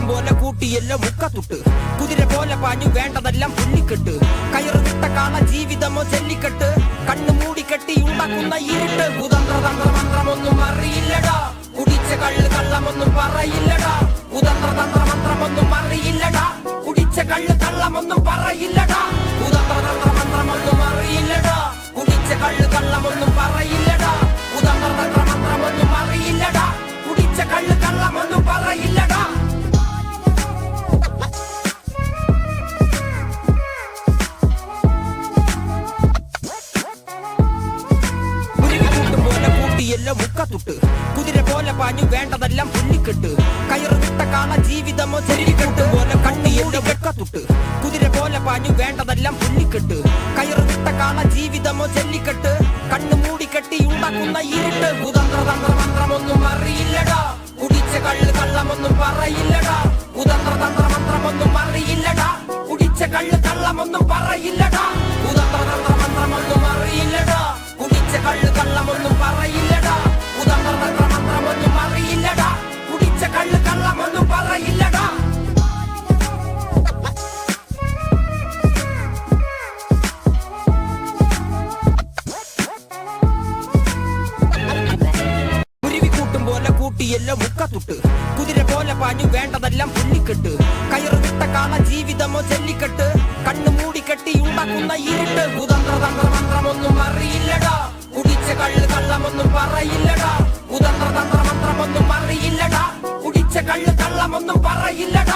പോലെ കൂട്ടിയെല്ലാം മുക്കത്തുട്ട് കുതിര പോലെ പാഞ്ഞു വേണ്ടതെല്ലാം പുല്ലിക്കെട്ട് കയറ് വിട്ട കാള ജീവിതമോ ജല്ലിക്കെട്ട് കണ്ണു മൂടിക്കെട്ടി ഉണ്ടാക്കുന്ന ഇരുട്ട് കുതന്ത്രതന്ത്രമന്ത്രമൊന്നും അറിയില്ലടാ കുടിച്ച കള്ള് കള്ളമൊന്നും പറയില്ലടാ കുതന്ത്രതന്ത്രമന്ത്രമൊന്നും അറിയില്ലടാ കുടിച്ച കള്ള് കള്ളമൊന്നും പറയില്ലടാ കുതന്ത്രതന്ത്രമന്ത്രമൊന്നും അറിയില്ലടാ കുടിച്ച കള്ള് കള്ളമൊന്നും പറയില്ലടാ കുതന്ത്രതന്ത്രമന്ത്രമൊന്നും അറിയില്ലടാ കുടിച്ച കള്ള് കള്ളമൊന്നും പറയില്ലടാ എല്ലാം മുക്കത്തുട്ട് കുതിര പോലെ പാഞ്ഞു വേണ്ടതെല്ലാം പുല്ലിക്കെട്ട് കയറ് വിട്ട കാള ജീവിതമോ ജല്ലിക്കെട്ട് പോലെ കണ്ണിയെല്ലാം വെക്കത്തുട്ട് കുതിര പോലെ പാഞ്ഞു വേണ്ടതെല്ലാം പുല്ലിക്കെട്ട് കയറ് വിട്ട കാള ജീവിതമോ ജല്ലിക്കെട്ട് കണ്ണു മൂടിക്കെട്ടി ഉണ്ടാക്കുന്ന ഇരുട്ട് കുതന്ത്രതന്ത്രമന്ത്രമൊന്നും അറിയില്ലടാ കുടിച്ച കള്ള് കള്ളമൊന്നും പറയില്ലടാ കുതന്ത്രതന്ത്രമന്ത്രമൊന്നും അറിയില്ലടാ കുടിച്ച കള്ള് കള്ളമൊന്നും പറയില്ലടാ കുതന്ത്രതന്ത്രമന്ത്രമൊന്നും അറിയില്ലടാ കുടിച്ച കള്ള് കള്ളമൊന്നും പറയില്ലടാ കുതന്ത്രതന്ത്രമന്ത്രമൊന്നും അറിയില്ലടാ കുടിച്ച കള്ള് കള്ളമൊന്നും പറയില്ലടാ കുരുവിക്കൂട്ടും പോലെ കൂട്ടിയെല്ലാം മുക്കത്തുട്ട് കുതിര പോലെ പാഞ്ഞു വേണ്ടതെല്ലാം പുല്ലിക്കെട്ട് കയറ് വിട്ട കാള ജീവിതമോ ജല്ലിക്കെട്ട് കണ്ണു മൂടിക്കെട്ടി ഉണ്ടാക്കുന്ന ഇരുട്ട് കുതന്ത്രതന്ത്രമന്ത്രമൊന്നും അറിയില്ലടാ കുടിച്ച കള്ള് കള്ളമൊന്നും പറയില്ലടാ കുതന്ത്രതന്ത്രമന്ത്രമൊന്നും അറിയില്ലടാ കുടിച്ച കള്ള് കള്ളമൊന്നും പറയില്ലടാ